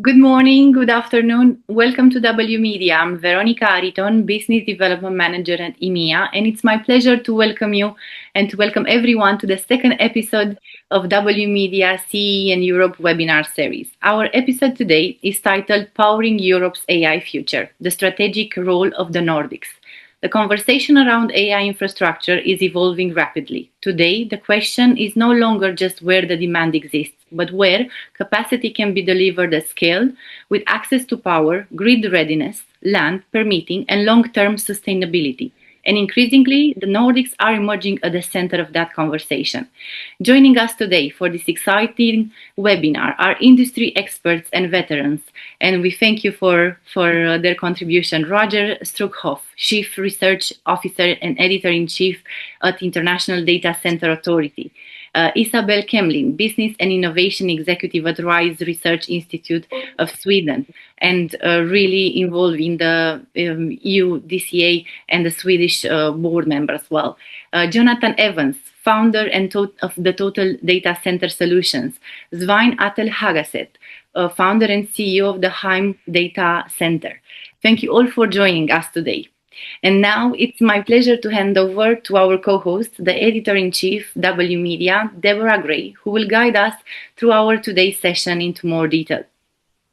Good morning, good afternoon. Welcome to W.media. I'm Veronica Ariton, Business Development Manager at EMEA, and it's my pleasure to welcome you and to welcome everyone to the second episode of W.media CEE and Europe Webinar Series. Our episode today is titled Powering Europe's AI Future, the Strategic Role of the Nordics. The conversation around AI infrastructure is evolving rapidly. Today, the question is no longer just where the demand exists, but where capacity can be delivered at scale with access to power, grid readiness, land, permitting, and long-term sustainability. And increasingly, the Nordics are emerging at the center of that conversation. Joining us today for this exciting webinar are industry experts and veterans, and we thank you for their contribution. Roger Struckhoff, Chief Research Officer and Editor-in-Chief at International Data Center Authority. Isabel Kemlin, Business and Innovation Executive at RISE Research Institute of Sweden, and really involved in the EU DCA and the Swedish board member as well. Jonathan Evans, founder of the Total Data Center Solutions. Svein Atel Hagaset, founder and CEO of the Heim Data Center. Thank you all for joining us today. And now it's my pleasure to hand over to our co-host, the Editor-in-Chief, W.media, Deborah Gray, who will guide us through our today's session into more detail.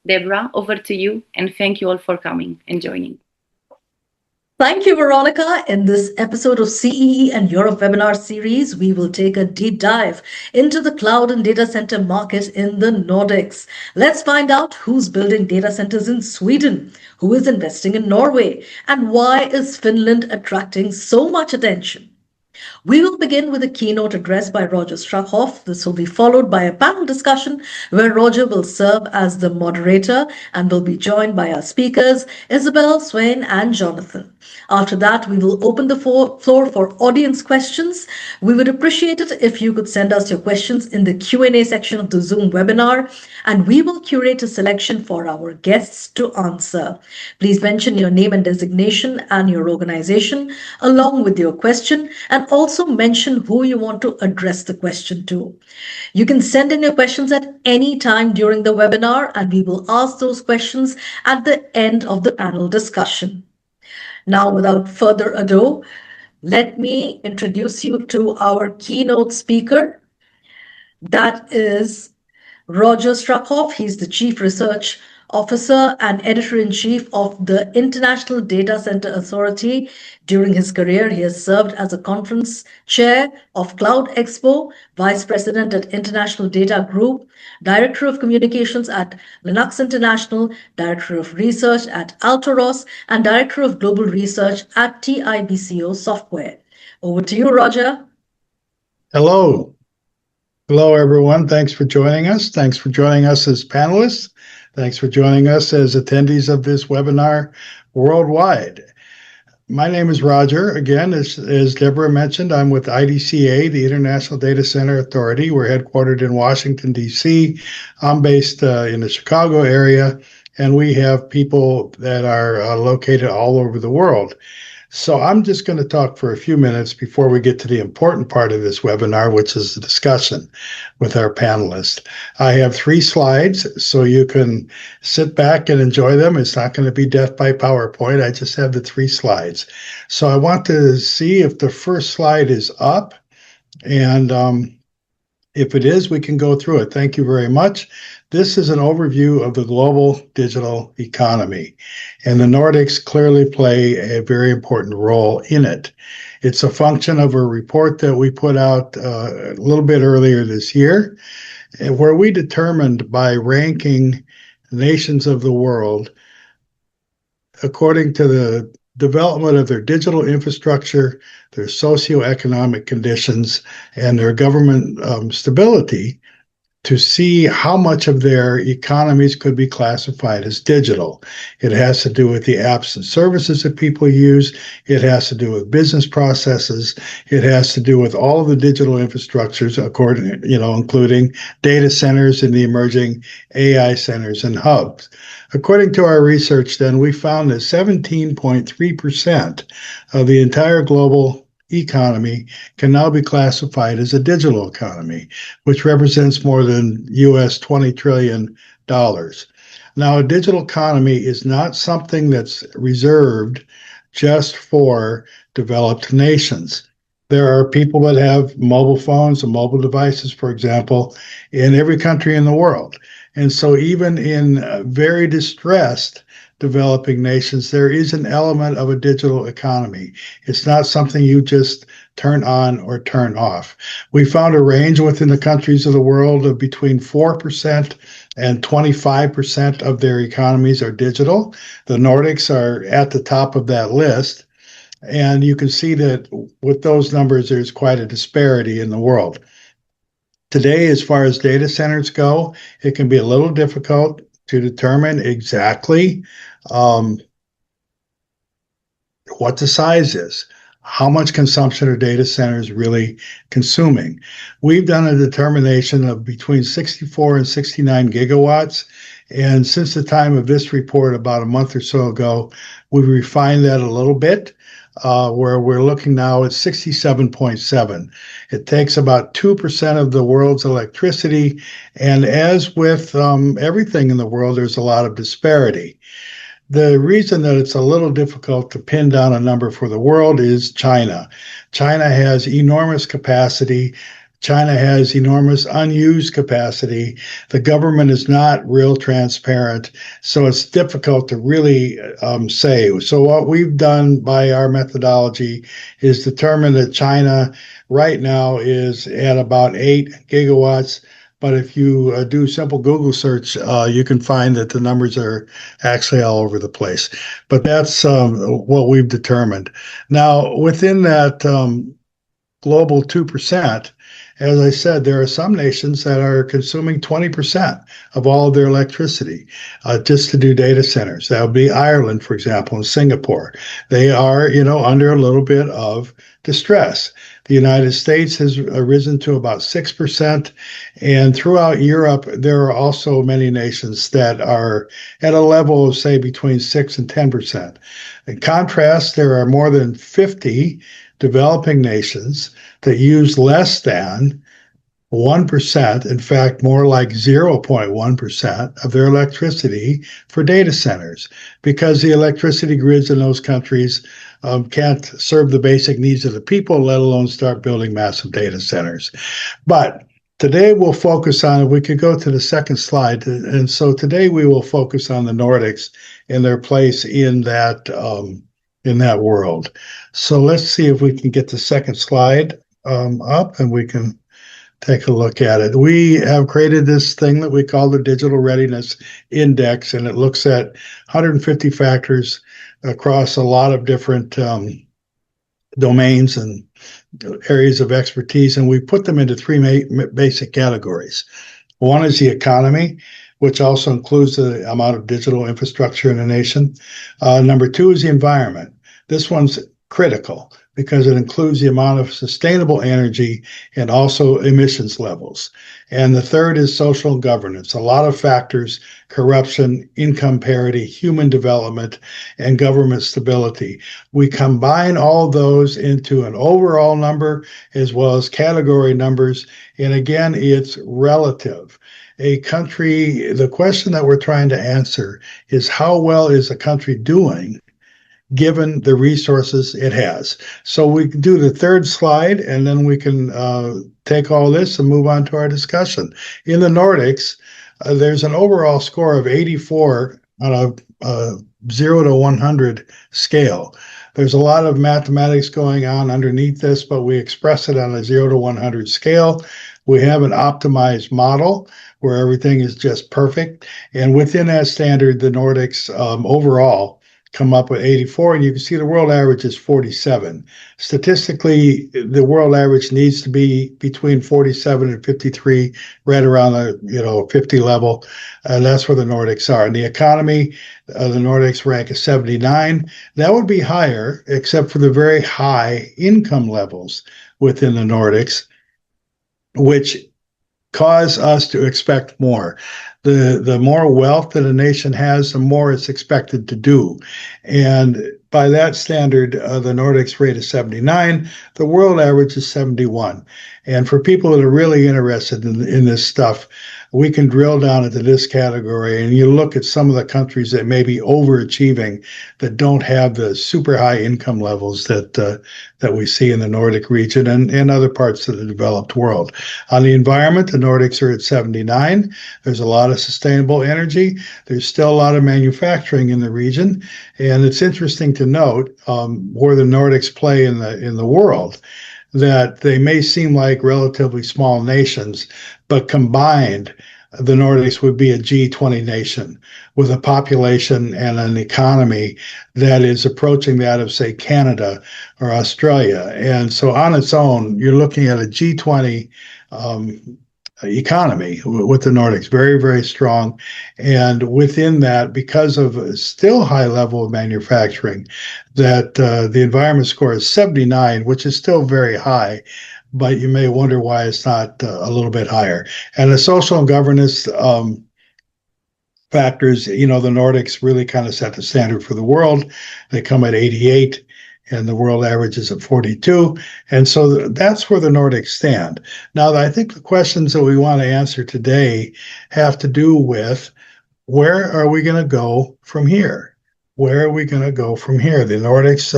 Deborah, over to you, and thank you all for coming and joining. Thank you, Veronica. In this episode of CEE and Europe Webinar Series, we will take a deep dive into the cloud and data center market in the Nordics. Let's find out who's building data centers in Sweden, who is investing in Norway, and why is Finland attracting so much attention. We will begin with a keynote address by Roger Struckhoff. This will be followed by a panel discussion where Roger will serve as the moderator and will be joined by our speakers, Isabel, Svein, and Jonathan. After that, we will open the floor for audience questions. We would appreciate it if you could send us your questions in the Q&A section of the Zoom webinar, and we will curate a selection for our guests to answer. Please mention your name and designation and your organization along with your question, and also mention who you want to address the question to. You can send in your questions at any time during the webinar, and we will ask those questions at the end of the panel discussion. Now, without further ado, let me introduce you to our keynote speaker. That is Roger Struckhoff. He's the Chief Research Officer and Editor-in-Chief of the International Data Center Authority. During his career, he has served as a conference chair of Cloud Expo, Vice President at International Data Group, Director of Communications at Linux International, Director of Research at Altoros, and Director of Global Research at TIBCO Software. Over to you, Roger. Hello. Hello, everyone. Thanks for joining us. Thanks for joining us as panelists. Thanks for joining us as attendees of this webinar worldwide. My name is Roger. Again, as Deborah mentioned, I'm with IDCA, the International Data Center Authority. We're headquartered in Washington, D.C. I'm based in the Chicago area, and we have people that are located all over the world. So I'm just going to talk for a few minutes before we get to the important part of this webinar, which is the discussion with our panelists. I have 3 slides, so you can sit back and enjoy them. It's not going to be death by PowerPoint. I just have the 3 slides. So I want to see if the first slide is up, and if it is, we can go through it. Thank you very much. This is an overview of the global digital economy, and the Nordics clearly play a very important role in it. It's a function of a report that we put out a little bit earlier this year, where we determined by ranking nations of the world according to the development of their digital infrastructure, their socioeconomic conditions, and their government stability, to see how much of their economies could be classified as digital. It has to do with the apps and services that people use. It has to do with business processes. It has to do with all of the digital infrastructures, including data centers and the emerging AI centers and hubs. According to our research, then, we found that 17.3% of the entire global economy can now be classified as a digital economy, which represents more than US $20 trillion Now, a digital economy is not something that's reserved just for developed nations. There are people that have mobile phones and mobile devices, for example, in every country in the world. And so even in very distressed developing nations, there is an element of a digital economy. It's not something you just turn on or turn off. We found a range within the countries of the world of between 4% and 25% of their economies are digital. The Nordics are at the top of that list. And you can see that with those numbers, there's quite a disparity in the world. Today, as far as data centers go, it can be a little difficult to determine exactly what the size is. How much consumption are data centers really consuming? We've done a determination of between 64 and 69 gigawatts. And since the time of this report, about a month or so ago, we refined that a little bit, where we're looking now at 67.7. It takes about 2% of the world's electricity. And as with everything in the world, there's a lot of disparity. The reason that it's a little difficult to pin down a number for the world is China. China has enormous capacity. China has enormous unused capacity. The government is not real transparent, so it's difficult to really say. So what we've done by our methodology is determine that China right now is at about 8 gigawatts. But if you do simple Google search, you can find that the numbers are actually all over the place. But that's what we've determined. Now, within that global 2%, as I said, there are some nations that are consuming 20% of all of their electricity just to do data centers. That would be Ireland, for example, and Singapore. They are, under a little bit of distress. The United States has risen to about 6%. And throughout Europe, there are also many nations that are at a level of, say, between 6 and 10%. In contrast, there are more than 50 developing nations that use less than 1%, in fact, more like 0.1% of their electricity for data centers, because the electricity grids in those countries can't serve the basic needs of the people, let alone start building massive data centers. But today we'll focus on, if we could go to the second slide, and so today we will focus on the Nordics and their place in that world. So let's see if we can get the second slide up and we can take a look at it. We have created this thing that we call the Digital Readiness Index, and it looks at 150 factors across a lot of different domains and areas of expertise, and we put them into three basic categories. One is the economy, which also includes the amount of digital infrastructure in a nation. Number two is the environment. This one's critical because it includes the amount of sustainable energy and also emissions levels. And the third is social governance. A lot of factors: corruption, income parity, human development, and government stability. We combine all those into an overall number as well as category numbers. And again, it's relative. A country, the question that we're trying to answer is, how well is a country doing given the resources it has? So we can do the third slide, and then we can take all this and move on to our discussion. In the Nordics, there's an overall score of 84 on a 0 to 100 scale. There's a lot of mathematics going on underneath this, but we express it on a 0 to 100 scale. We have an optimized model where everything is just perfect. And within that standard, the Nordics overall come up with 84, and you can see the world average is 47. Statistically, the world average needs to be between 47 and 53, right around the 50 level, and that's where the Nordics are. In the economy, the Nordics rank as 79. That would be higher, except for the very high income levels within the Nordics, which cause us to expect more. The more wealth that a nation has, the more it's expected to do. And by that standard, the Nordics rate is 79. The world average is 71. And for people that are really interested in this stuff, we can drill down into this category, and you look at some of the countries that may be overachieving, that don't have the super high income levels that we see in the Nordic region and other parts of the developed world. On the environment, the Nordics are at 79. There's a lot of sustainable energy. There's still a lot of manufacturing in the region, and it's interesting to note where the Nordics play in the world, that they may seem like relatively small nations, but combined, the Nordics would be a G20 nation with a population and an economy that is approaching that of, say, Canada or Australia. And so on its own, you're looking at a G20 economy with the Nordics, very, very strong. And within that, because of a still high level of manufacturing, that the environment score is 79, which is still very high, but you may wonder why it's not a little bit higher. And the social and governance factors, the Nordics really kind of set the standard for the world. They come at 88. And the world average is at 42. And so that's where the Nordics stand. Now, I think the questions that we want to answer today have to do with, where are we going to go from here? Where are we going to go from here? The Nordics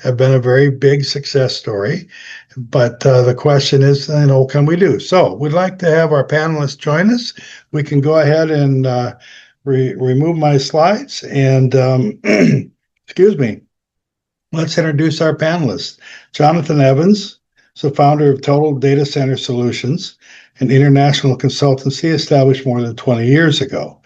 have been a very big success story, but the question is, what can we do? So we'd like to have our panelists join us. We can go ahead and remove my slides and, excuse me. Let's introduce our panelists. Jonathan Evans is the founder of Total Data Center Solutions, an international consultancy established more than 20 years ago.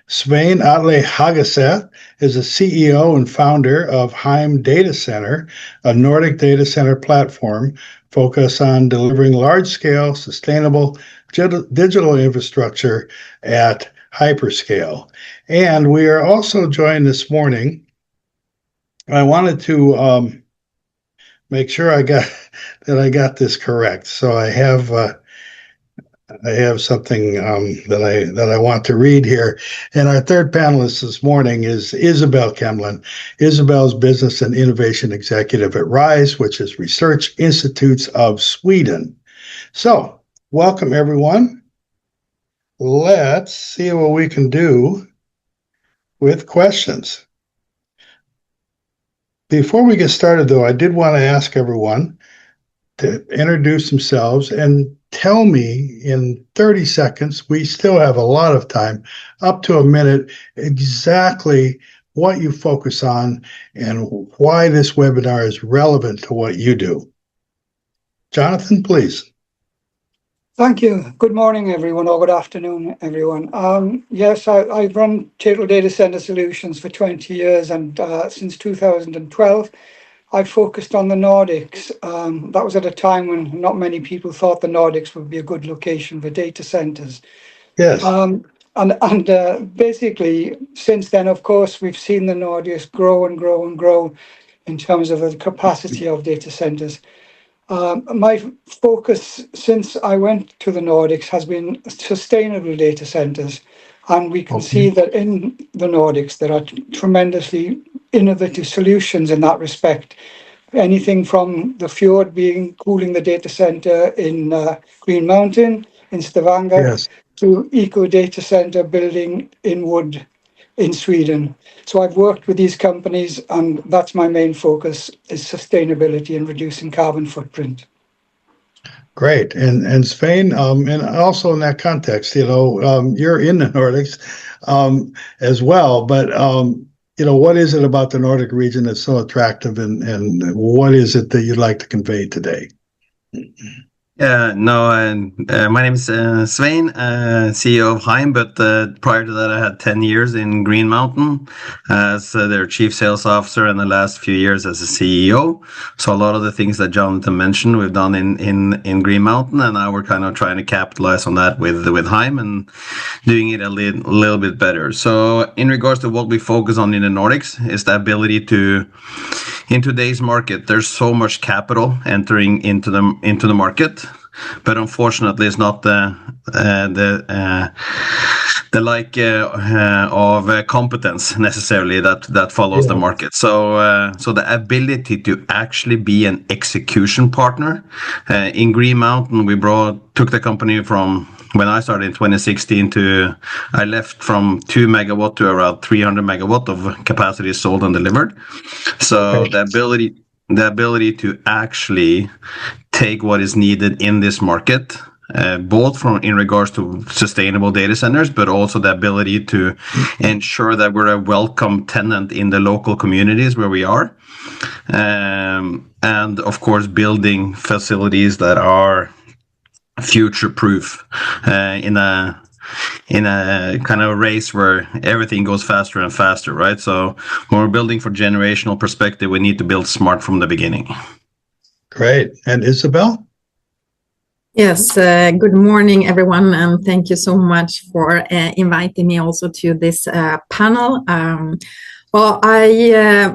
Svein Atle Hagaseth is the CEO and founder of Heim Data Center, a Nordic data center platform focused on delivering large-scale, sustainable digital infrastructure at hyperscale. And we are also joined this morning. I wanted to make sure I got this correct. So I have something that I want to read here. And our third panelist this morning is Isabel Kemlin. Isabel's business and innovation executive at RISE, which is Research Institutes of Sweden. So welcome, everyone. Let's see what we can do with questions. Before we get started, though, I did want to ask everyone to introduce themselves and tell me in 30 seconds, we still have a lot of time, up to a minute, exactly what you focus on and why this webinar is relevant to what you do. Jonathan, please. Thank you. Good morning, everyone, or good afternoon, everyone. Yes, I've run Total Data Center Solutions for 20 years, and since 2012, I've focused on the Nordics. That was at a time when not many people thought the Nordics would be a good location for data centers. Yes. And basically, since then, of course, we've seen the Nordics grow and grow and grow in terms of the capacity of data centers. My focus since I went to the Nordics has been sustainable data centers, and we can see that in the Nordics there are tremendously innovative solutions in that respect. Anything from the fjord being cooling the data center in Green Mountain in Stavanger, yes, to eco data center building in wood in Sweden. So I've worked with these companies, and that's my main focus, is sustainability and reducing carbon footprint. Great. And Svein, and also in that context, you're in the Nordics as well, but what is it about the Nordic region that's so attractive, and what is it that you'd like to convey today? My name is Svein, CEO of Heim, but prior to that I had 10 years in Green Mountain as their chief sales officer, and the last few years as a CEO. So a lot of the things that Jonathan mentioned we've done in Green Mountain, and now we're kind of trying to capitalize on that with Heim and doing it a little bit better. So in regards to what we focus on in the Nordics is the ability to, in today's market, there's so much capital entering into the market, but unfortunately it's not the of competence necessarily that follows the market. So the ability to actually be an execution partner in Green Mountain, we took the company from when I started in 2016 I left from 2 megawatt to around 300 megawatt of capacity sold and delivered. So the ability to actually take what is needed in this market, both in regards to sustainable data centers, but also the ability to ensure that we're a welcome tenant in the local communities where we are. And of course, building facilities that are future-proof in a kind of race where everything goes faster and faster, right? So when we're building for generational perspective, we need to build smart from the beginning. Great. And Isabel? Yes, good morning, everyone, and thank you so much for inviting me also to this panel. Well,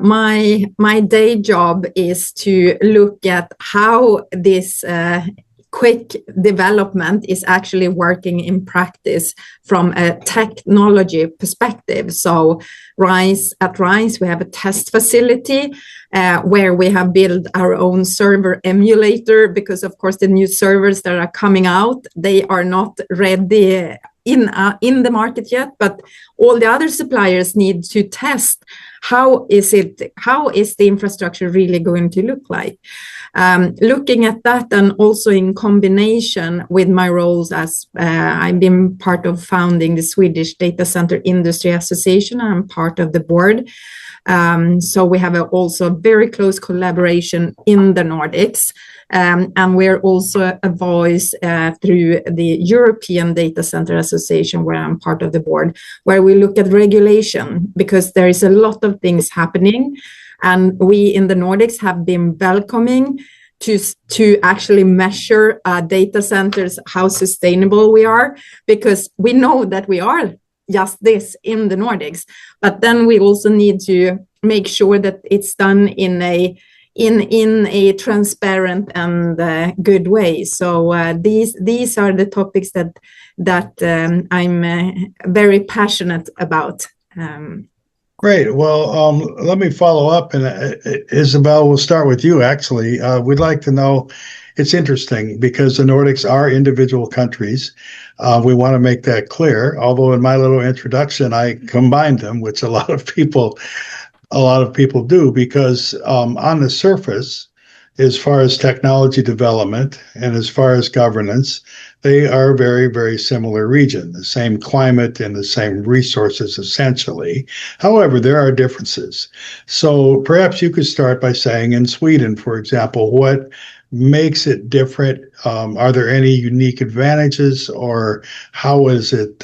my day job is to look at how this quick development is actually working in practice from a technology perspective. So at RISE, we have a test facility where we have built our own server emulator, because of course the new servers that are coming out, they are not ready in the market yet, but all the other suppliers need to test how is the infrastructure really going to look like. Looking at that, and also in combination with my roles as I've been part of founding the Swedish Data Center Industry Association. I'm part of the board. So we have also very close collaboration in the Nordics. And we're also a voice through the European Data Center Association, where I'm part of the board, where we look at regulation, because there is a lot of things happening. And we in the Nordics have been welcoming to actually measure data centers, how sustainable we are, because we know that we are just this in the Nordics. But then we also need to make sure that it's done in a transparent and good way. So these are the topics that I'm very passionate about. Great. Well, let me follow up, and Isabel, we'll start with you. Actually, we'd like to know. It's interesting because the Nordics are individual countries. We want to make that clear. Although in my little introduction, I combined them, which a lot of people do, because on the surface, as far as technology development and as far as governance, they are a very, very similar region, the same climate and the same resources, essentially. However, there are differences. So perhaps you could start by saying, in Sweden, for example, what makes it different? Are there any unique advantages, or how is it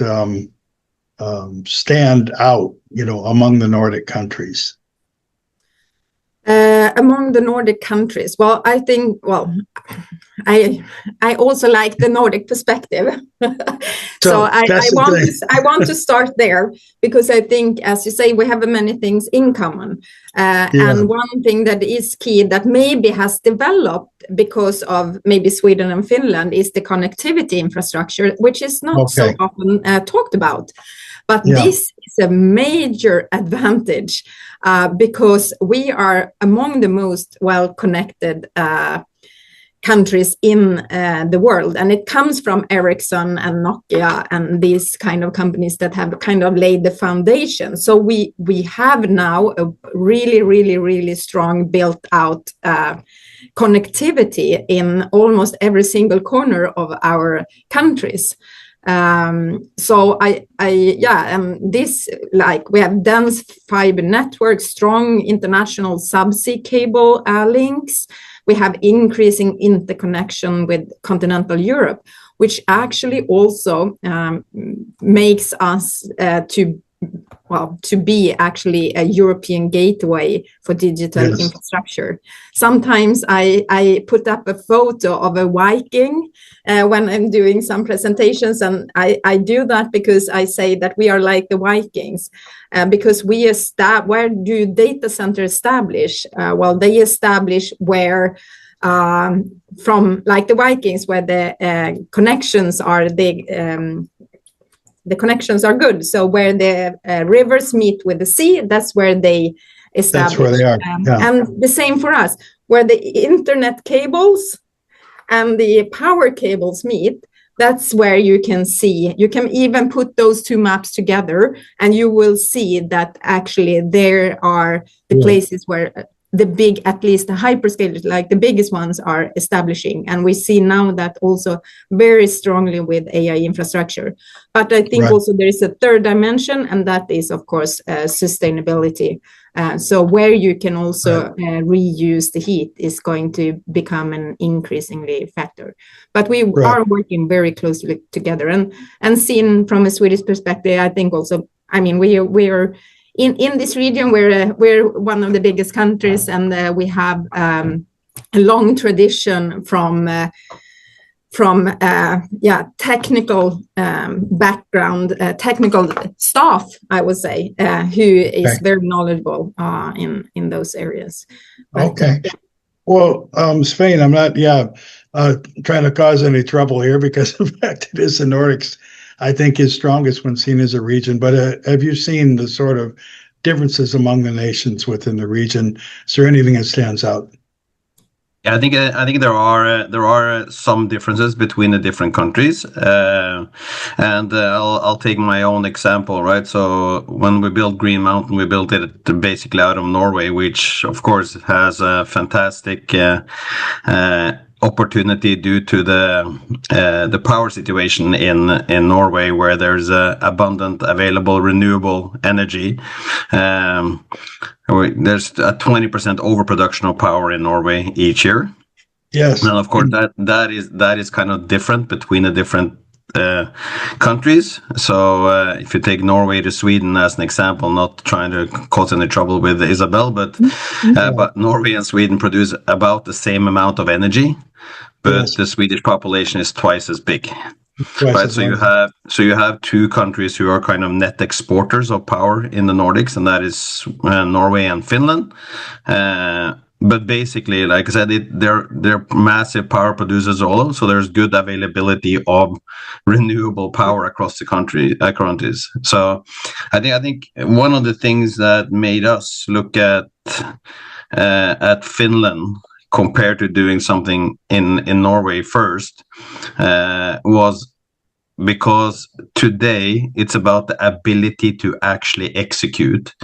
stand out, among the Nordic countries? Among the Nordic countries, I think, I also like the Nordic perspective. So I want to start there, because I think, as you say, we have many things in common. And one thing that is key that maybe has developed because of maybe Sweden and Finland is the connectivity infrastructure, which is not so often talked about. But this is a major advantage because we are among the most well-connected countries in the world. And it comes from Ericsson and Nokia and these kind of companies that have kind of laid the foundation. So we have now a really, really, really strong built out connectivity in almost every single corner of our countries. So this, like, we have dense fiber networks, strong international subsea cable links. We have increasing interconnection with continental Europe, which actually also makes us to be actually a European gateway for digital infrastructure. Sometimes I put up a photo of a Viking when I'm doing some presentations, and I do that because I say that we are like the Vikings, because where do data centers establish? They establish where from, like the Vikings, where the connections are the connections are good. So where the rivers meet with the sea, that's where they establish. That's where they are. And the same for us, where the internet cables and the power cables meet, that's where you can see, you can even put those two maps together and you will see that actually there are the places where the big, at least the hyperscalers, like the biggest ones, are establishing. And we see now that also very strongly with AI infrastructure. But I think also there is a third dimension, and that is, of course, sustainability. So where you can also reuse the heat is going to become an increasingly factor. But we are working very closely together. And seen from a Swedish perspective, I think also, I mean, we are in this region, we're one of the biggest countries, and we have a long tradition from technical background, technical staff, I would say, who is very knowledgeable in those areas. But, Well, Svein, I'm not trying to cause any trouble here, because in fact it is the Nordics, I think, is strongest when seen as a region. But have you seen the sort of differences among the nations within the region? Is there anything that stands out? Yeah, I think there are some differences between the different countries, and I'll take my own example, right? So when we built Green Mountain, we built it basically out of Norway, which of course has a fantastic opportunity due to the power situation in Norway, where there's abundant available renewable energy. There's a 20% overproduction of power in Norway each year. Yes, and of course that is kind of different between the different countries. So if you take Norway to Sweden as an example, not trying to cause any trouble with Isabel, but Norway and Sweden produce about the same amount of energy, but the Swedish population is twice as big. Right, so you have two countries who are kind of net exporters of power in the Nordics, and that is Norway and Finland. But basically, like I said, they're massive power producers all, so there's good availability of renewable power across the countries. So I think one of the things that made us look at Finland compared to doing something in Norway first was because today it's about the ability to actually execute.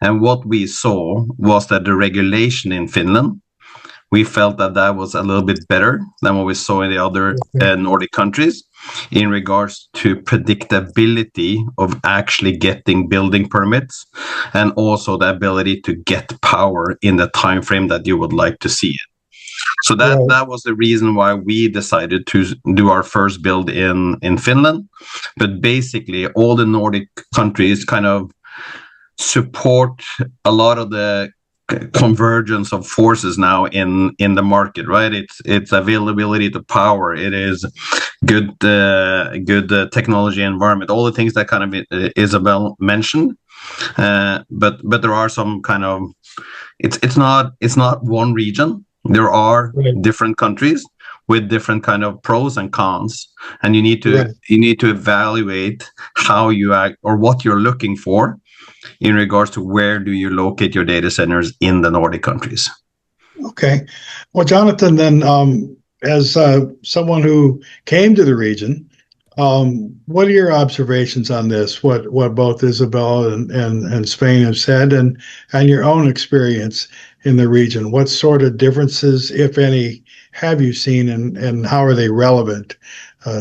And what we saw was that the regulation in Finland, we felt that was a little bit better than what we saw in the other Nordic countries in regards to predictability of actually getting building permits, and also the ability to get power in the time frame that you would like to see it. So that was the reason why we decided to do our first build in Finland. But basically, all the Nordic countries kind of support a lot of the convergence of forces now in the market, right? It's availability to power. It is good technology environment. All the things that kind of Isabel mentioned. But there are some kind of it's not one region. There are different countries with different kind of pros and cons, and you need to evaluate how you act or what you're looking for in regards to where do you locate your data centers in the Nordic countries. Okay, well, Jonathan, then as someone who came to the region, what are your observations on this? What both Isabel and Svein have said, and your own experience in the region? What sort of differences, if any, have you seen, and how are they relevant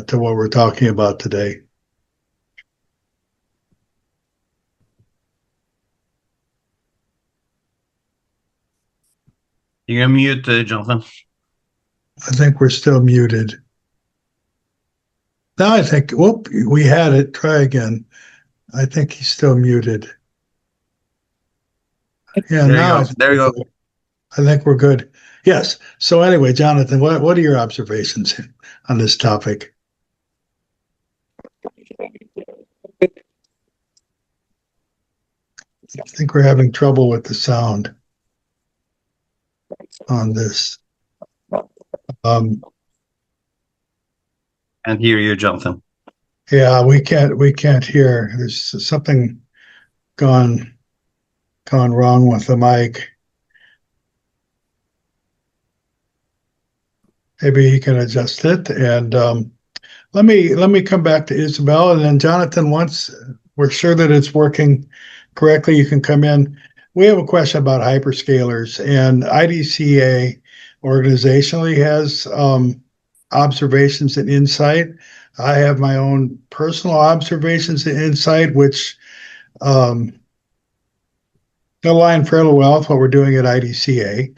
to what we're talking about today? You're mute, Jonathan. I think we're still muted. Now I think, we had it. Try again. I think he's still muted. Yeah, there you go. I think we're good. Yes. So anyway, Jonathan, what are your observations on this topic? I think we're having trouble with the sound on this. And hear you, Jonathan. Yeah, we can't hear. There's something gone wrong with the mic. Maybe he can adjust it. And let me come back to Isabel, and then Jonathan, once we're sure that it's working correctly, you can come in. We have a question about hyperscalers, and IDCA organizationally has observations and insight. I have my own personal observations and insight, which align fairly well with what we're doing at IDCA.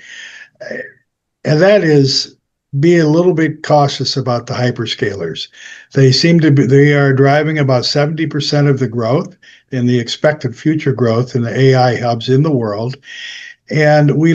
And that is, be a little bit cautious about the hyperscalers. They are driving about 70% of the growth and the expected future growth in the AI hubs in the world. And we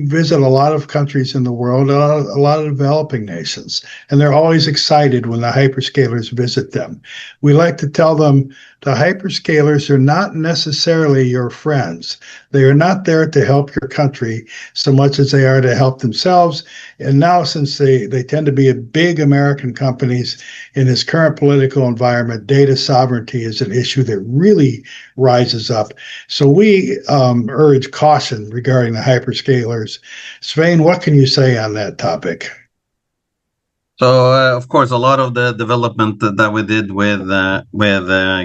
visit a lot of countries in the world, a lot of developing nations, and they're always excited when the hyperscalers visit them. We like to tell them the hyperscalers are not necessarily your friends. They are not there to help your country so much as they are to help themselves. And now, since they tend to be big American companies in this current political environment, data sovereignty is an issue that really rises up. So we urge caution regarding the hyperscalers. Svein, what can you say on that topic? So, of course, a lot of the development that we did with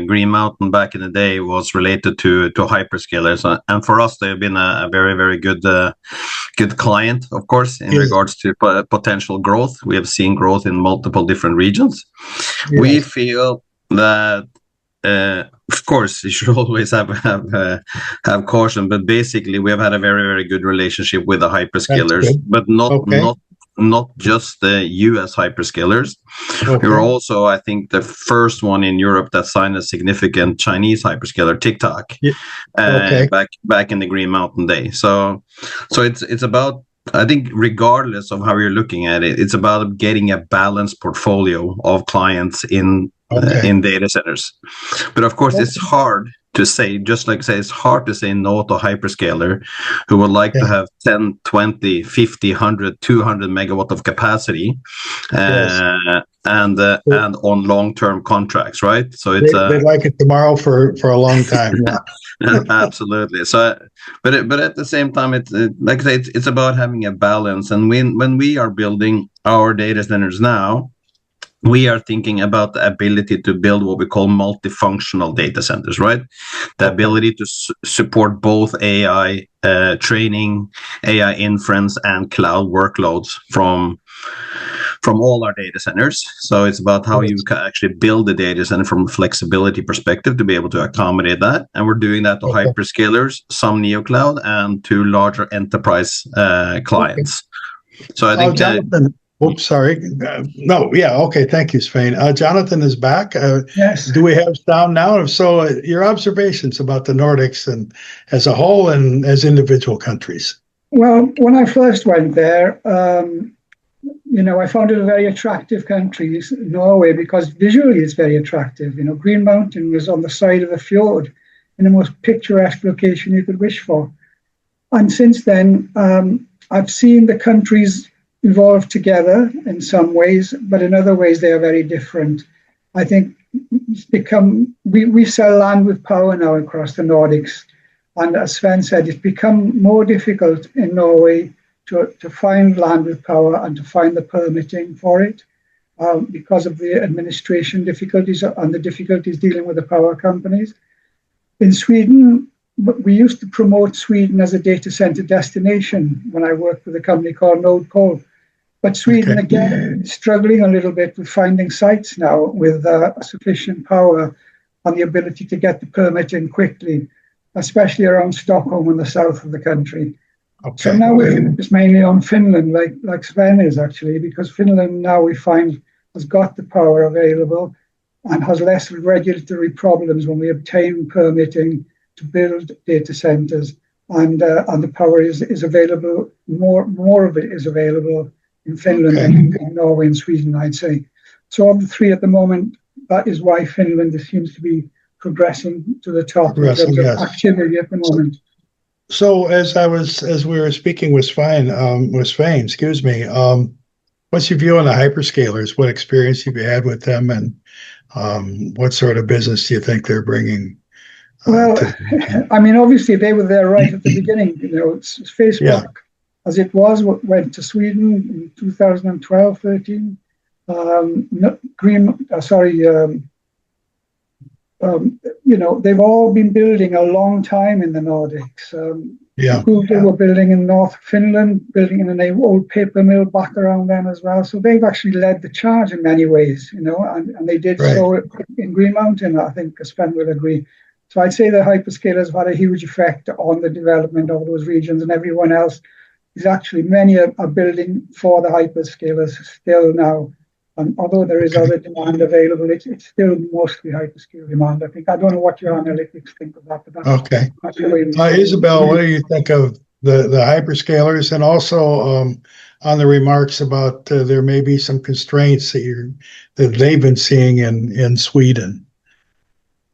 Green Mountain back in the day was related to hyperscalers, and for us, they've been a very, very good client, of course, in regards to potential growth. We have seen growth in multiple different regions. Yes. We feel that, of course, you should always have caution, but basically, we have had a very, very good relationship with the hyperscalers, but not just the US hyperscalers. Okay. We were also, I think, the first one in Europe that signed a significant Chinese hyperscaler, TikTok, back in the Green Mountain day. So it's about, I think, regardless of how you're looking at it, it's about getting a balanced portfolio of clients in data centers. But of course, it's hard to say, it's hard to say no to a hyperscaler who would like to have 10, 20, 50, 100, 200 megawatt of capacity and on long-term contracts, right? So it's they'd like it tomorrow for a long time. Yeah. Absolutely. So, but at the same time, it's like I say, it's about having a balance. And when we are building our data centers now, we are thinking about the ability to build what we call multifunctional data centers, right? The ability to support both AI training, AI inference, and cloud workloads from all our data centers. So it's about how you can actually build the data center from a flexibility perspective to be able to accommodate that. And we're doing that to hyperscalers, some neocloud, and to larger enterprise clients. So I think Jonathan, oops, sorry. Thank you, Svein. Jonathan is back. Yes. Do we have sound now? If so, your observations about the Nordics and as a whole and as individual countries. Well, when I first went there, I found it a very attractive country, Norway, because visually it's very attractive. Green Mountain was on the side of a fjord in the most picturesque location you could wish for. And since then, I've seen the countries evolve together in some ways, but in other ways they are very different. I think it's become, we sell land with power now across the Nordics. And as Sven said, it's become more difficult in Norway to find land with power and to find the permitting for it because of the administration difficulties and the difficulties dealing with the power companies. In Sweden, we used to promote Sweden as a data center destination when I worked with a company called Nordic. But Sweden, again, is struggling a little bit with finding sites now with sufficient power and the ability to get the permitting quickly, especially around Stockholm and the south of the country. So now we focus mainly on Finland, like Sven is actually, because Finland now we find has got the power available and has less regulatory problems when we obtain permitting to build data centers, and the power is available. More of it is available in Finland than in Norway and Sweden, I'd say. So of the three at the moment, that is why Finland seems to be progressing to the top in terms of activity at the moment. So as we were speaking with Svein, what's your view on the hyperscalers? What experience have you had with them, and What sort of business do you think they're bringing? Well, I mean, obviously they were there right at the beginning. It's Facebook, as it was, went to Sweden in 2012, 13. They've all been building a long time in the Nordics. Google were building in North Finland, building in an old paper mill back around then as well. So they've actually led the charge in many ways, and they did so in Green Mountain. I think Sven will agree. So I'd say the hyperscalers have had a huge effect on the development of those regions, and everyone else is actually, many are building for the hyperscalers still now. And although there is other demand available, it's still mostly hyperscale demand, I think. I don't know what your analytics think of that. But that's okay. Isabel, what do you think of the hyperscalers, and also on the remarks about there may be some constraints that they've been seeing in Sweden?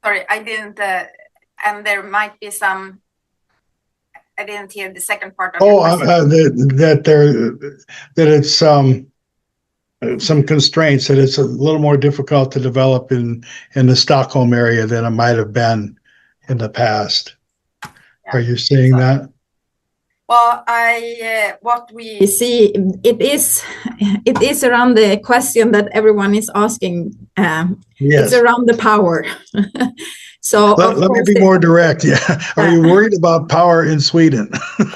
Sorry, I didn't, and there might be some, I didn't hear the second part of your question. That it's some constraints, that it's a little more difficult to develop in the Stockholm area than it might have been in the past. Yeah. Are you seeing that? Well, what we see, it is around the question that everyone is asking. It's around the power. So let me be more direct. Yeah, are you worried about power in Sweden?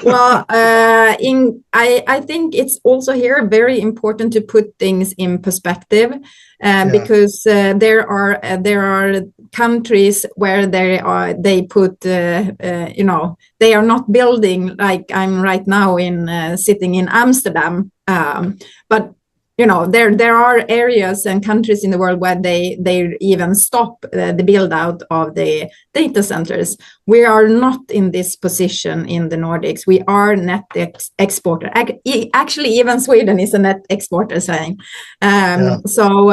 Well, I think it's also here very important to put things in perspective, because there are countries where they put they are not building like I'm right now sitting in Amsterdam, but there are areas and countries in the world where they even stop the build out of the data centers. We are not in this position in the Nordics. We are net exporter. Actually, even Sweden is a net exporter, saying. So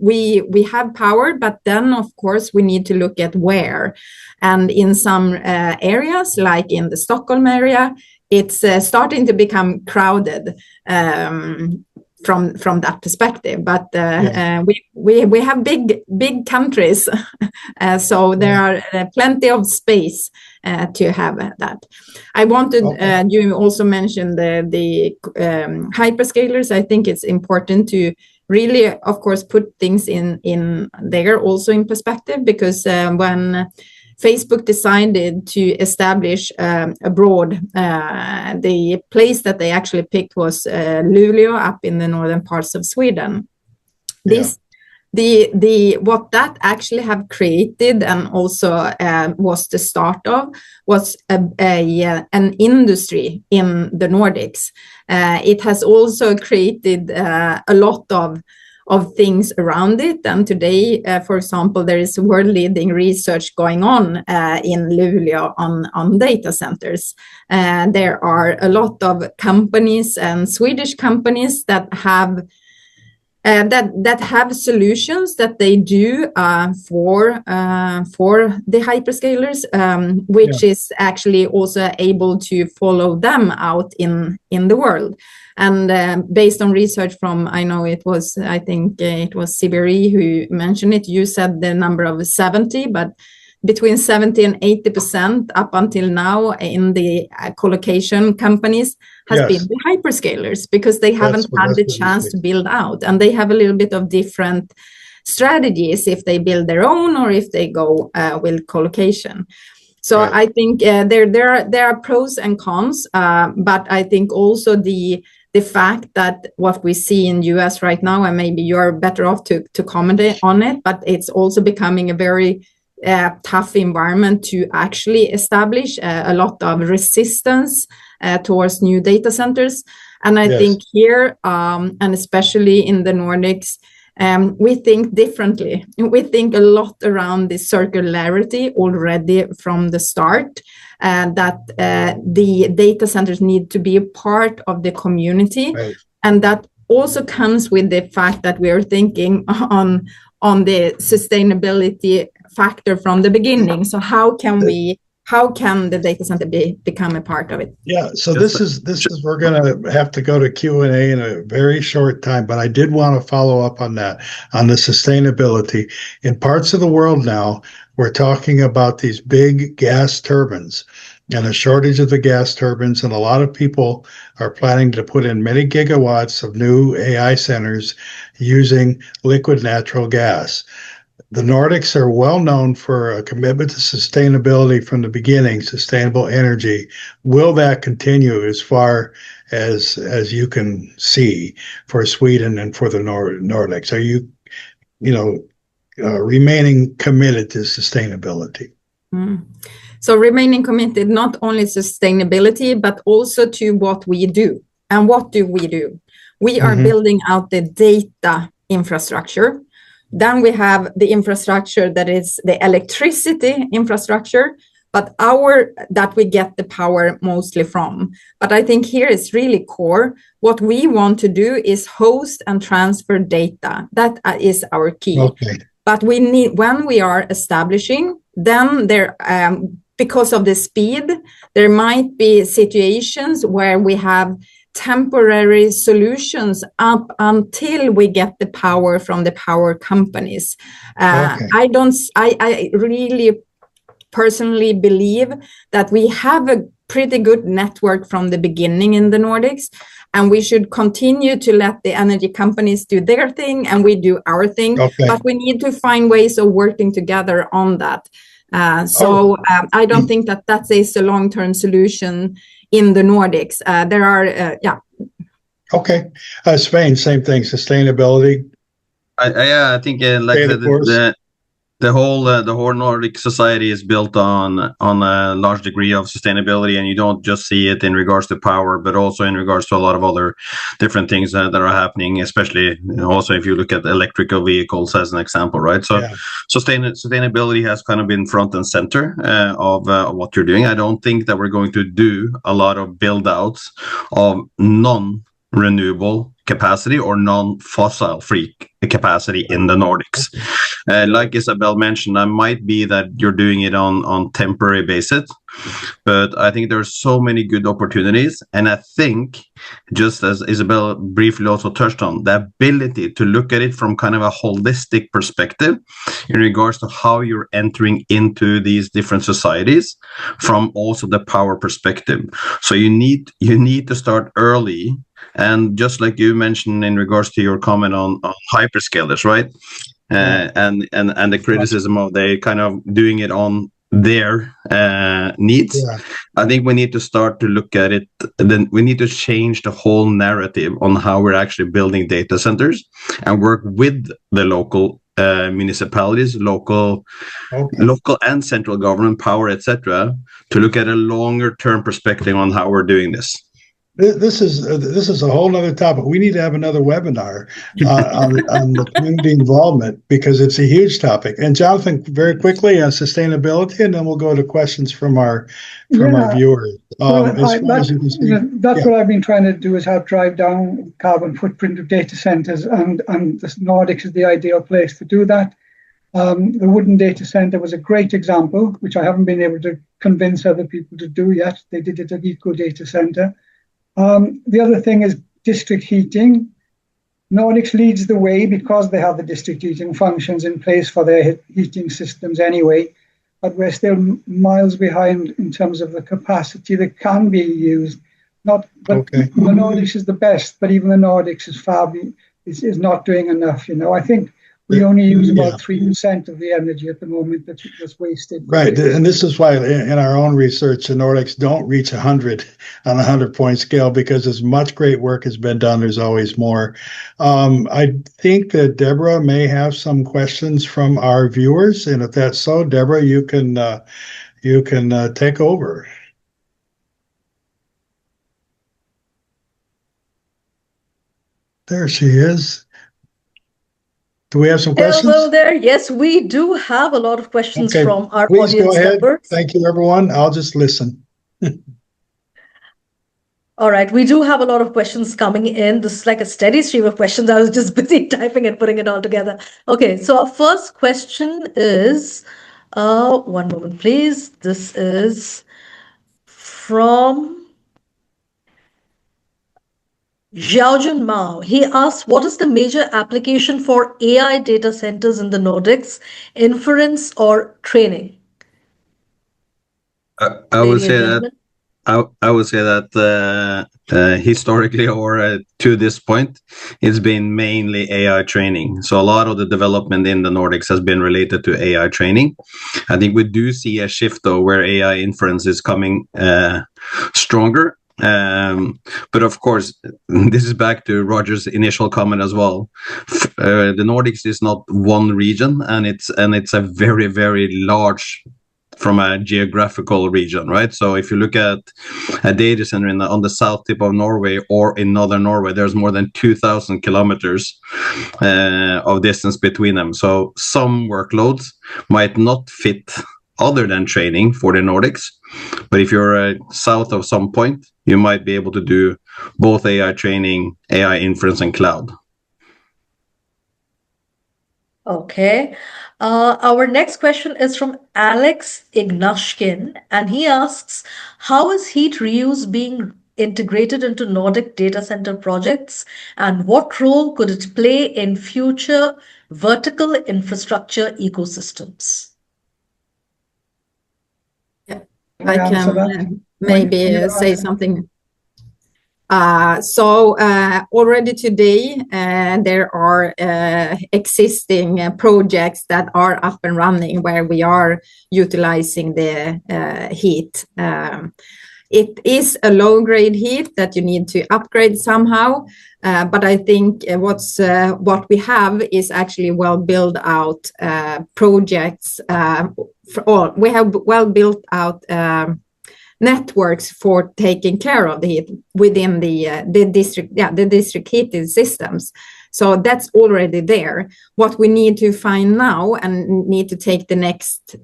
we have power, but then of course we need to look at where. And in some areas, like in the Stockholm area, it's starting to become crowded. From that perspective, but we have big countries, so there are plenty of space to have that. I wanted you also mentioned the hyperscalers. I think it's important to really, of course, put things in there also in perspective, because when Facebook decided to establish abroad, the place that they actually picked was Luleå, up in the northern parts of Sweden. What that actually have created, and also was the start of, was an industry in the Nordics. It has also created a lot of things around it. And today, for example, there is world-leading research going on in Luleå on data centers. There are a lot of companies and Swedish companies that have solutions that they do for the hyperscalers, which is actually also able to follow them out in the world. And based on research from, I think it was CBRE who mentioned it. You said the number of 70, but between 70 and 80% up until now in the colocation companies has been the hyperscalers, because they haven't had the chance to build out, and they have a little bit of different strategies if they build their own or if they go with colocation. So I think there are pros and cons, but I think also the fact that what we see in the US right now, and maybe you're better off to comment on it, but it's also becoming a very tough environment to actually establish a lot of resistance towards new data centers. And I think here, and especially in the Nordics, we think differently. We think a lot around the circularity already from the start, that the data centers need to be a part of the community. And that also comes with the fact that we are thinking on the sustainability factor from the beginning. So how can how can the data center become a part of it? Yeah, so this is we're going to have to go to Q&A in a very short time, but I did want to follow up on that, on the sustainability. In parts of the world now, we're talking about these big gas turbines and a shortage of the gas turbines, and a lot of people are planning to put in many gigawatts of new AI centers using liquid natural gas. The Nordics are well known for a commitment to sustainability from the beginning, sustainable energy. Will that continue as far as you can see for Sweden and for the Nordics? Are you remaining committed to sustainability? So remaining committed not only sustainability, but also to what we do. And what do we do? We are building out the data infrastructure. Then we have the infrastructure that is the electricity infrastructure, but that we get the power mostly from. But I think here is really core. What we want to do is host and transfer data. That is our key. Okay. But we need, when we are establishing, then there, because of the speed, there might be situations where we have temporary solutions up until we get the power from the power companies. Okay. I really personally believe that we have a pretty good network from the beginning in the Nordics, and we should continue to let the energy companies do their thing and we do our thing. Okay. But we need to find ways of working together on that. I don't think that is a long-term solution in the Nordics. There are, Okay. Spain, same thing, sustainability. I think the whole Nordic society is built on a large degree of sustainability, and you don't just see it in regards to power, but also in regards to a lot of other different things that are happening, especially also if you look at electrical vehicles as an example, right? So sustainability has kind of been front and center of what you're doing. I don't think that we're going to do a lot of build outs of non-renewable capacity or non-fossil free capacity in the Nordics. Like Isabel mentioned, it might be that you're doing it on temporary basis, but I think there are so many good opportunities. And I think, just as Isabel briefly also touched on, the ability to look at it from kind of a holistic perspective in regards to how you're entering into these different societies from also the power perspective. So you need to start early. And just like you mentioned in regards to your comment on hyperscalers, right? And the criticism of they kind of doing it on their needs. Yeah. I think we need to start to look at it. Then we need to change the whole narrative on how we're actually building data centers and work with the local municipalities, local and central government power, etc., to look at a longer term perspective on how we're doing this. This is a whole other topic. We need to have another webinar on the community involvement, because it's a huge topic. And Jonathan, very quickly on sustainability, and then we'll go to questions from our viewers. That's what I've been trying to do, is help drive down carbon footprint of data centers, and the Nordics is the ideal place to do that. The wooden data center was a great example, which I haven't been able to convince other people to do yet. They did it at Eco Data Center. The other thing is district heating. Nordics leads the way because they have the district heating functions in place for their heating systems anyway, but we're still miles behind in terms of the capacity that can be used. The Nordics is the best, but even the Nordics is not doing enough. I think we only use about 3% of the energy at the moment that's wasted. Right, and this is why in our own research, the Nordics don't reach 100 on a 100-point scale, because as much great work has been done, there's always more. I think that Deborah may have some questions from our viewers, and if that's so, Deborah, you can take over. There she is. Do we have some questions? Hello there. Yes, we do have a lot of questions from our Please audience go ahead. members. Thank you, everyone. I'll just listen. All right, we do have a lot of questions coming in. This is like a steady stream of questions. I was just busy typing and putting it all together. Okay, so our first question is, One moment, please. This is from Xiaojun Mao. He asks, what is the major application for AI data centers in the Nordics, inference or training? I would Lady and say that gentlemen. I would say that historically or to this point, it's been mainly AI training. So a lot of the development in the Nordics has been related to AI training. I think we do see a shift though, where AI inference is coming stronger. But of course, this is back to Roger's initial comment as well. The Nordics is not one region, and it's a very, very large from a geographical region, right? So if you look at a data center on the south tip of Norway or in northern Norway, there's more than 2,000 kilometers of distance between them. So some workloads might not fit other than training for the Nordics. But if you're south of some point, you might be able to do both AI training, AI inference, and cloud. Okay. Our next question is from Alex Ignashkin, and he asks, how is heat reuse being integrated into Nordic data center projects, and what role could it play in future vertical infrastructure ecosystems? I can maybe say something. Already today, there are existing projects that are up and running where we are utilizing the heat. It is a low-grade heat that you need to upgrade somehow, but I think what we have is actually well-built out projects. We have well-built out networks for taking care of the heat within the district heating systems. So that's already there. What we need to find now and need to take the next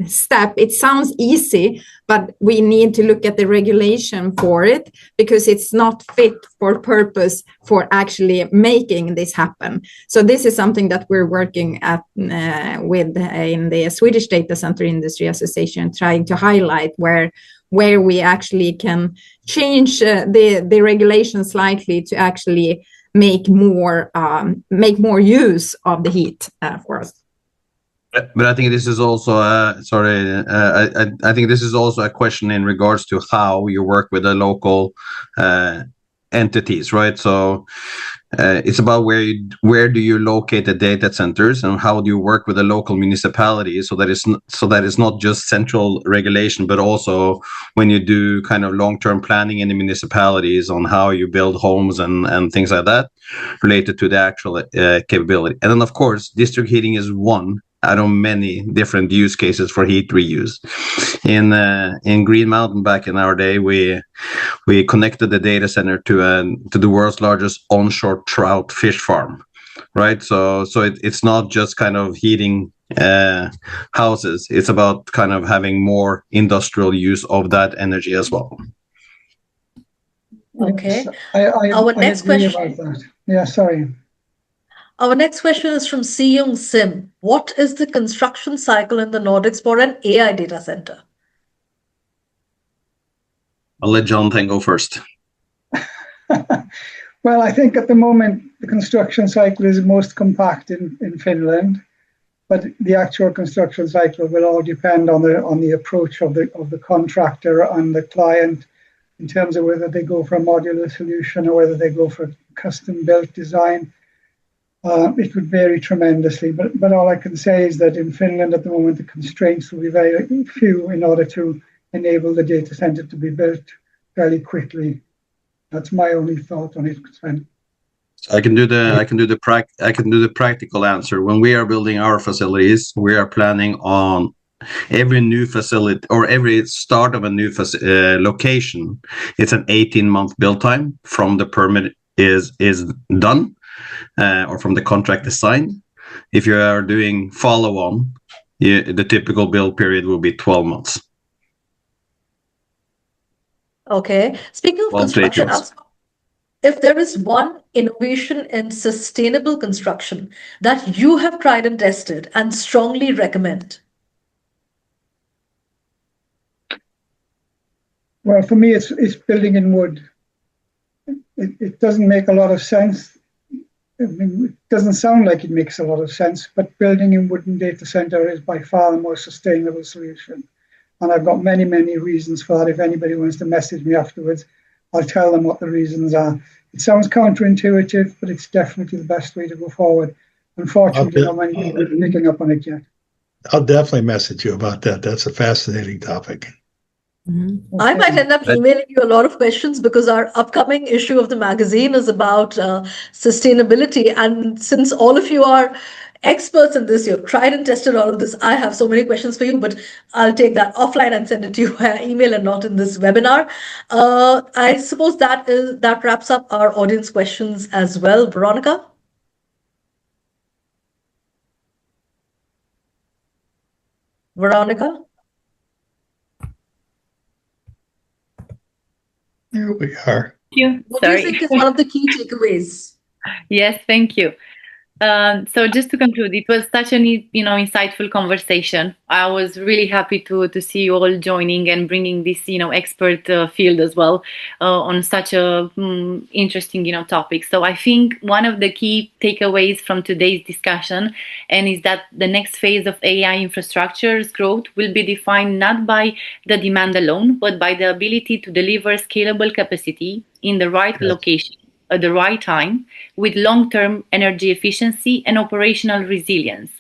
step. It sounds easy, but we need to look at the regulation for it because it's not fit for purpose for actually making this happen. So this is something that we're working at with in the Swedish Data Center Industry Association, trying to highlight where we actually can change the regulation slightly to actually make more use of the heat for us. But I think this is also I think this is also a question in regards to how you work with the local entities, right? So it's about where do you locate the data centers and how do you work with the local municipalities so that it's not just central regulation, but also when you do kind of long-term planning in the municipalities on how you build homes and things like that related to the actual capability. And then of course district heating is one out of many different use cases for heat reuse. In Green Mountain back in our day, we connected the data center to the world's largest onshore trout fish farm, right? So it's not just kind of heating houses. It's about kind of having more industrial use of that energy as well. Okay. Our next question. Yeah, sorry. Our next question is from Siyung Sim. What is the construction cycle in the Nordics for an AI data center? I'll let Jonathan go first. Well, I think at the moment the construction cycle is most compact in Finland, but the actual construction cycle will all depend on the approach of the contractor and the client in terms of whether they go for a modular solution or whether they go for custom built design. It would vary tremendously, but all I can say is that in Finland at the moment the constraints will be very few in order to enable the data center to be built fairly quickly. That's my only thought on it, Sven. I can do the practical answer. When we are building our facilities, we are planning on every new facility or every start of a new location. It's an 18-month build time from the permit is done or from the contract is signed. If you are doing follow-on, the typical build period will be 12 months. Okay. Speaking of construction, if there is one innovation in sustainable construction that you have tried and tested and strongly recommend, Well, for me, it's building in wood. It doesn't make a lot of sense. I mean, it doesn't sound like it makes a lot of sense, but building in wooden data center is by far the most sustainable solution. And I've got many, many reasons for that. If anybody wants to message me afterwards, I'll tell them what the reasons are. It sounds counterintuitive, but it's definitely the best way to go forward. Unfortunately, not many people are picking up on it yet. I'll definitely message you about that. That's a fascinating topic. I might end up emailing you a lot of questions because our upcoming issue of the magazine is about sustainability. And since all of you are experts in this, you've tried and tested all of this, I have so many questions for you, but I'll take that offline and send it to you via email and not in this webinar. I suppose that wraps up our audience questions as well. Veronica? Veronica? There we are. Thank you. What do you think is one of the key takeaways? Yes, thank you. So just to conclude, it was such an insightful conversation. I was really happy to see you all joining and bringing this expert field as well on such a interesting topic. So I think one of the key takeaways from today's discussion is that the next phase of AI infrastructure's growth will be defined not by the demand alone, but by the ability to deliver scalable capacity in the right location at the right time with long-term energy efficiency and operational resilience.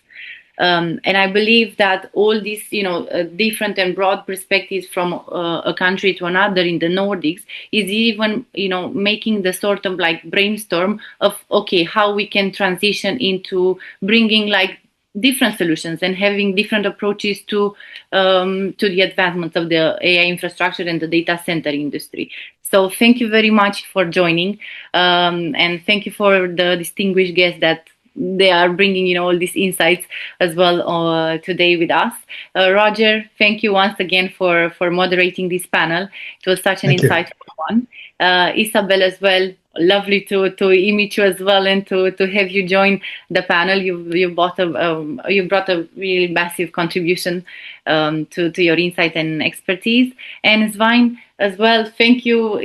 And I believe that all these, different and broad perspectives from a country to another in the Nordics is even, making the sort of like brainstorm of, okay, how we can transition into bringing like different solutions and having different approaches to the advancement of the AI infrastructure and the data center industry. So thank you very much for joining, and thank you for the distinguished guests that they are bringing, all these insights as well today with us. Roger, thank you once again for moderating this panel. It was such an insightful one. Isabel as well, lovely to meet you as well and to have you join the panel. You brought a really massive contribution to your insight and expertise. And Svein as well, thank you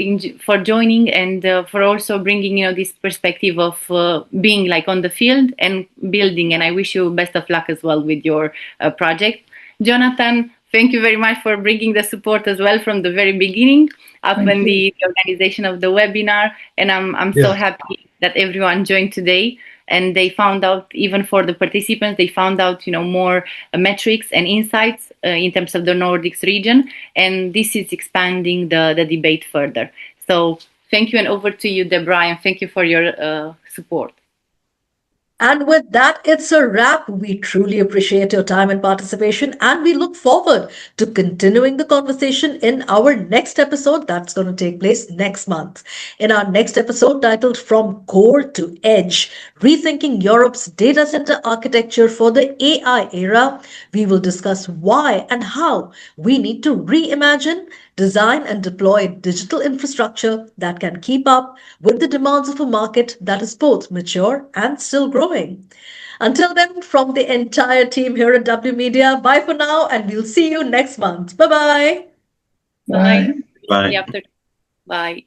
for joining and for also bringing this perspective of being like on the field and building. And I wish you best of luck as well with your project. Jonathan, thank you very much for bringing the support as well from the very beginning up in the organization of the webinar. And I'm so happy that everyone joined today. And they found out, even for the participants, they found out, more metrics and insights in terms of the Nordics region. And this is expanding the debate further. So thank you, and over to you, Deborah, and thank you for your support. And with that, it's a wrap. We truly appreciate your time and participation, and we look forward to continuing the conversation in our next episode that's going to take place next month. In our next episode, titled From Core to Edge, Rethinking Europe's Data Center Architecture for the AI Era, we will discuss why and how we need to reimagine, design and deploy digital infrastructure that can keep up with the demands of a market that is both mature and still growing. Until then, from the entire team here at w.media, bye for now, and we'll see you next month. Bye-bye. Bye. Bye. Bye.